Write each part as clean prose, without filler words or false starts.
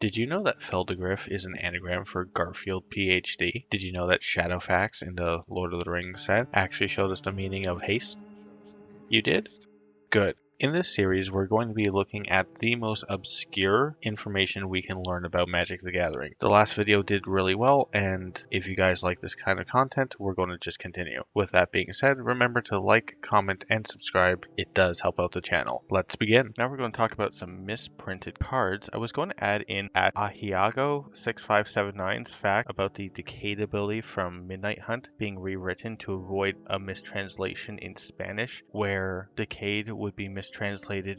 Did you know that Feldegriff is an anagram for Garfield PhD? Did you know that Shadowfax in the Lord of the Rings set actually showed us the meaning of haste? You did? Good. In this series, we're going to be looking at the most obscure information we can learn about Magic the Gathering. The last video did really well, and if you guys like this kind of content, we're going to just continue. With that being said, remember to like, comment, and subscribe. It does help out the channel. Let's begin. Now we're going to talk about some misprinted cards. I was going to add in at Ahiago6579's fact about the Decayed ability from Midnight Hunt being rewritten to avoid a mistranslation in Spanish, where Decayed would be mistranslated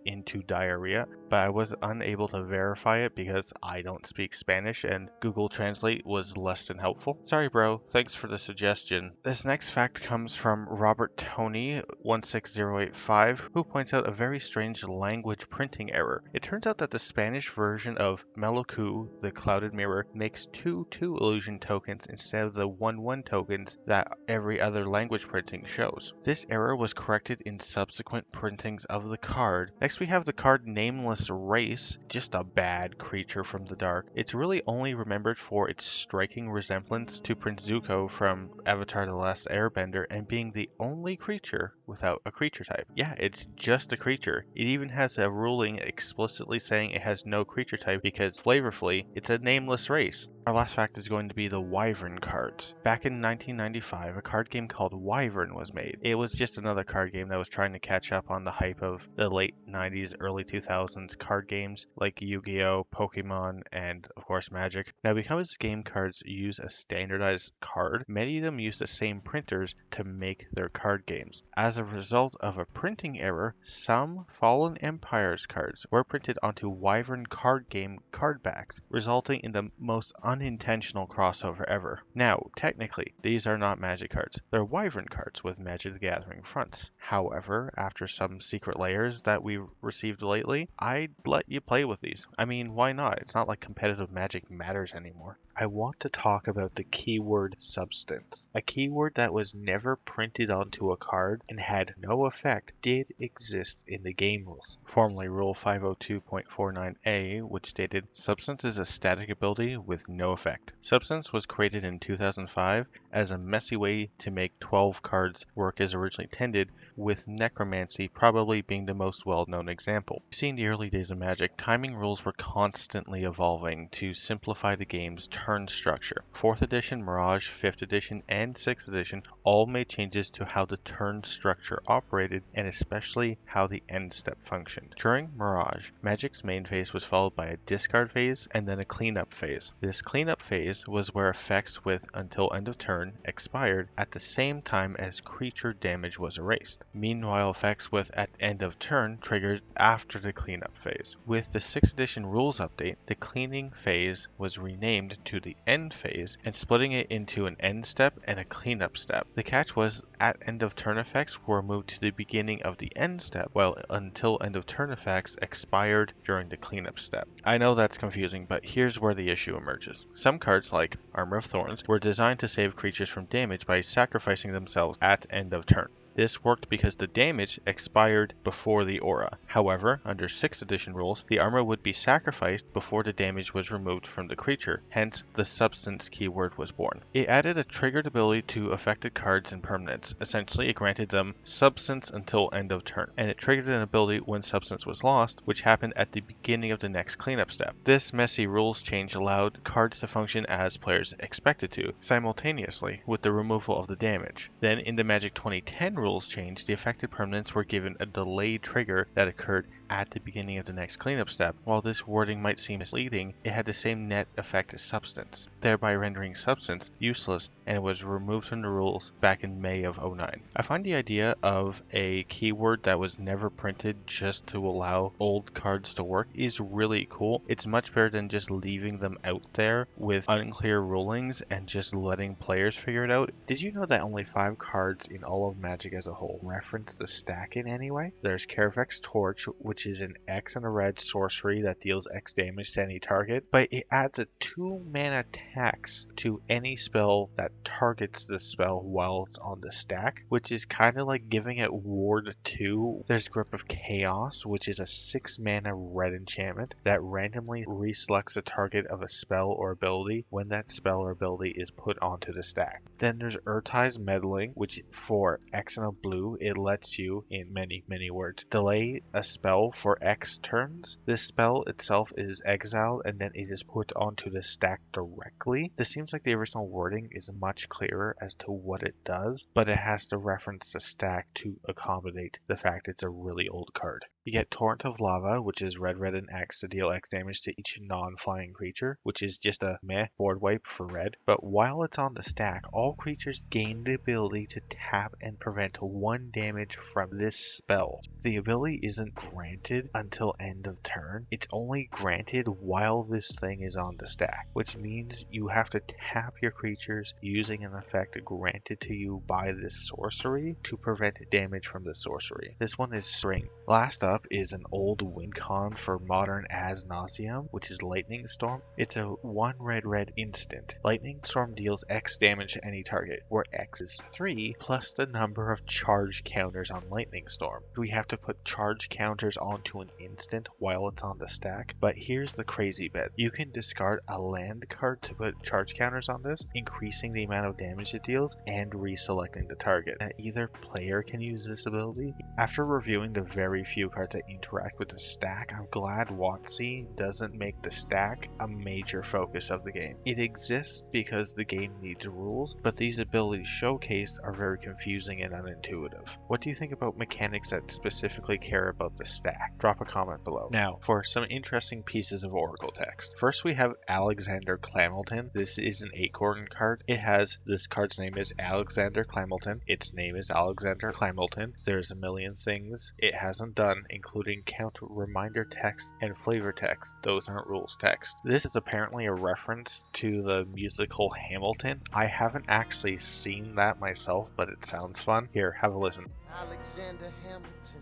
into diarrhea, but I was unable to verify it because I don't speak Spanish and Google Translate was less than helpful. Sorry bro, thanks for the suggestion. This next fact comes from Robert Tony 16085, who points out a very strange language printing error. It turns out that the Spanish version of Meloku, the Clouded Mirror, makes two illusion tokens instead of the 1/1 tokens that every other language printing shows. This error was corrected in subsequent printings of the card. Next we have the card Nameless Race, just a bad creature from the dark. It's really only remembered for its striking resemblance to Prince Zuko from Avatar The Last Airbender and being the only creature without a creature type. Yeah, it's just a creature. It even has a ruling explicitly saying it has no creature type because flavorfully, it's a nameless race. Our last fact is going to be the Wyvern cards. Back in 1995, a card game called Wyvern was made. It was just another card game that was trying to catch up on the hype of the late 90s, early 2000s card games like Yu-Gi-Oh!, Pokemon, and of course Magic. Now because game cards use a standardized card, many of them use the same printers to make their card games. As a result of a printing error, some Fallen Empires cards were printed onto Wyvern card game card backs, resulting in the most unintentional crossover ever. Now, technically, these are not Magic cards. They're Wyvern cards with Magic the Gathering fronts. However, after some secret layers that we received lately, I'd let you play with these. I mean, why not? It's not like competitive Magic matters anymore. I want to talk about the keyword substance. A keyword that was never printed onto a card and had no effect did exist in the game rules. Formerly Rule 502.49a, which stated, substance is a static ability with no effect. Substance was created in 2005 as a messy way to make 12 cards work as originally intended, with necromancy probably being the most well-known example. Seeing the early days of Magic, timing rules were constantly evolving to simplify the game's turn structure. 4th edition, Mirage, 5th edition, and 6th edition all made changes to how the turn structure operated and especially how the end step functioned. During Mirage, Magic's main phase was followed by a discard phase and then a cleanup phase. This cleanup phase was where effects with until end of turn expired at the same time as creature damage was erased. Meanwhile, effects with at end of turn triggered after the cleanup phase. With the 6th edition rules update, the cleaning phase was renamed to the end phase and splitting it into an end step and a cleanup step. The catch was at end of turn effects were moved to the beginning of the end step, while until end of turn effects expired during the cleanup step. I know that's confusing, but here's where the issue emerges. Some cards like Armor of Thorns were designed to save creatures from damage by sacrificing themselves at end of turn. This worked because the damage expired before the aura. However, under 6th edition rules, the armor would be sacrificed before the damage was removed from the creature, hence the substance keyword was born. It added a triggered ability to affected cards and permanents. Essentially, it granted them substance until end of turn, and it triggered an ability when substance was lost, which happened at the beginning of the next cleanup step. This messy rules change allowed cards to function as players expected to, simultaneously with the removal of the damage. Then in the Magic 2010 rules change, the affected permanents were given a delayed trigger that occurred at the beginning of the next cleanup step. While this wording might seem misleading, it had the same net effect as substance, thereby rendering substance useless, and it was removed from the rules back in May of 2009. I find the idea of a keyword that was never printed just to allow old cards to work is really cool. It's much better than just leaving them out there with unclear rulings and just letting players figure it out. Did you know that only 5 cards in all of Magic Magic as a whole reference the stack in any way. There's Caravec's Torch, which is an X and a red sorcery that deals X damage to any target, but it adds a 2 mana tax to any spell that targets the spell while it's on the stack, which is kind of like giving it Ward 2. There's Grip of Chaos, which is a 6 mana red enchantment that randomly reselects a target of a spell or ability when that spell or ability is put onto the stack. Then there's Urtai's Meddling, which for X and a blue, it lets you, in many words, delay a spell for X turns. This spell itself is exiled and then it is put onto the stack directly. This seems like the original wording is much clearer as to what it does, but it has to reference the stack to accommodate the fact it's a really old card. You get Torrent of Lava, which is red, and X to deal X damage to each non-flying creature, which is just a meh board wipe for red. But while it's on the stack, all creatures gain the ability to tap and prevent 1 damage from this spell. The ability isn't granted until end of turn. It's only granted while this thing is on the stack, which means you have to tap your creatures using an effect granted to you by this sorcery to prevent damage from the sorcery. This one is String. Last up is an old win con for modern As Nauseam, which is Lightning Storm. It's a 1 red instant. Lightning Storm deals X damage to any target, where X is 3 plus the number of charge counters on Lightning Storm. We have to put charge counters onto an instant while it's on the stack, but here's the crazy bit. You can discard a land card to put charge counters on this, increasing the amount of damage it deals and reselecting the target. And either player can use this ability. After reviewing the very few cards that interact with the stack, I'm glad WotC doesn't make the stack a major focus of the game. It exists because the game needs rules, but these abilities showcased are very confusing and unintuitive. What do you think about mechanics that specifically care about the stack? Drop a comment below. Now, for some interesting pieces of Oracle text. First, we have Alexander Clamilton. This is an Acorn card. This card's name is Alexander Clamilton. Its name is Alexander Clamilton. There's a million things it hasn't done, including count reminder text and flavor text. Those aren't rules text. This is apparently a reference to the musical Hamilton. I haven't actually seen that myself, but it sounds fun. Here, have a listen. Alexander Hamilton.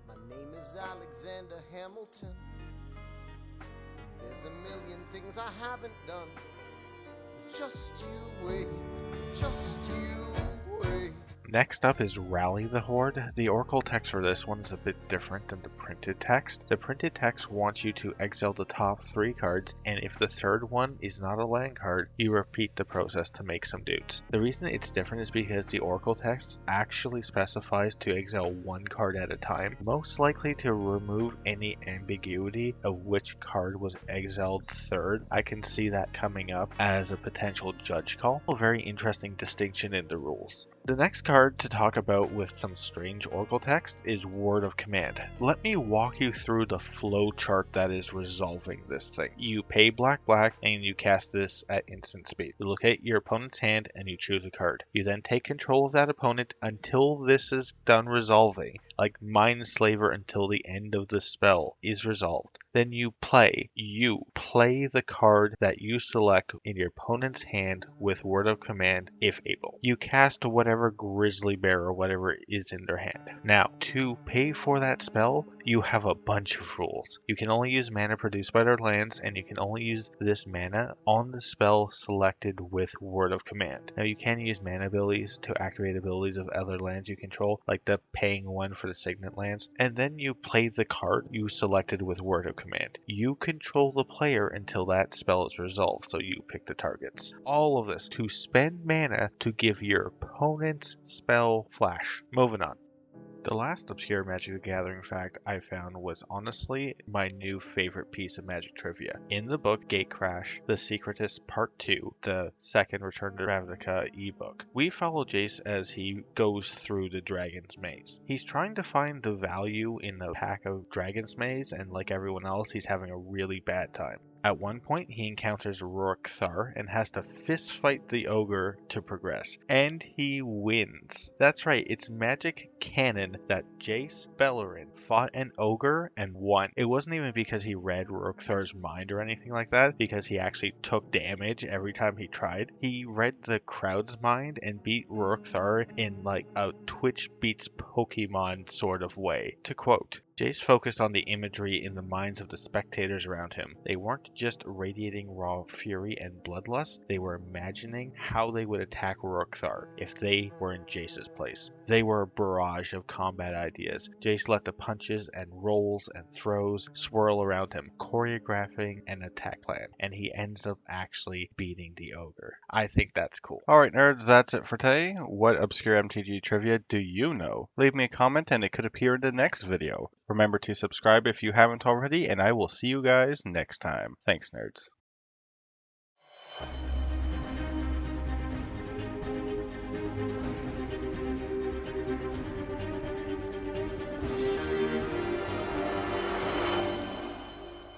My name is Alexander Hamilton. There's a million things I haven't done. Just you wait, just you wait. Next up is Rally the Horde. The Oracle text for this one is a bit different than the printed text. The printed text wants you to exile the top 3 cards, and if the third one is not a land card, you repeat the process to make some dudes. The reason it's different is because the Oracle text actually specifies to exile 1 card at a time, most likely to remove any ambiguity of which card was exiled third. I can see that coming up as a potential judge call. A very interesting distinction in the rules. The next card to talk about with some strange Oracle text is Word of Command. Let me walk you through the flow chart that is resolving this thing. You pay black and you cast this at instant speed. You locate your opponent's hand and you choose a card. You then take control of that opponent until this is done resolving, like Mindslaver until the end of the spell is resolved. Then you play the card that you select in your opponent's hand with Word of Command if able. You cast whatever Grizzly Bear or whatever is in their hand. Now, to pay for that spell, you have a bunch of rules. You can only use mana produced by their lands, and you can only use this mana on the spell selected with Word of Command. Now, you can use mana abilities to activate abilities of other lands you control, like the paying one for the Signet lands, and then you play the card you selected with Word of Command. You control the player until that spell is resolved, so you pick the targets. All of this to spend mana to give your opponent's spell flash. Moving on. The last obscure Magic the Gathering fact I found was honestly my new favorite piece of Magic trivia. In the book Gatecrash, The Secretist Part 2, the second Return to Ravnica ebook, we follow Jace as he goes through the Dragon's Maze. He's trying to find the value in a pack of Dragon's Maze, and like everyone else, he's having a really bad time. At one point, he encounters Rorikthar and has to fist fight the ogre to progress, and he wins. That's right, it's magic canon that Jace Beleren fought an ogre and won. It wasn't even because he read Rorikthar's mind or anything like that, because he actually took damage every time he tried. He read the crowd's mind and beat Rorikthar in like a Twitch beats Pokemon sort of way. To quote, Jace focused on the imagery in the minds of the spectators around him. They weren't just radiating raw fury and bloodlust, they were imagining how they would attack Rorikthar if they were in Jace's place. They were a barrage of combat ideas. Jace let the punches and rolls and throws swirl around him, choreographing an attack plan, and he ends up actually beating the ogre. I think that's cool. Alright nerds, that's it for today. What obscure MTG trivia do you know? Leave me a comment and it could appear in the next video. Remember to subscribe if you haven't already, and I will see you guys next time. Thanks, nerds.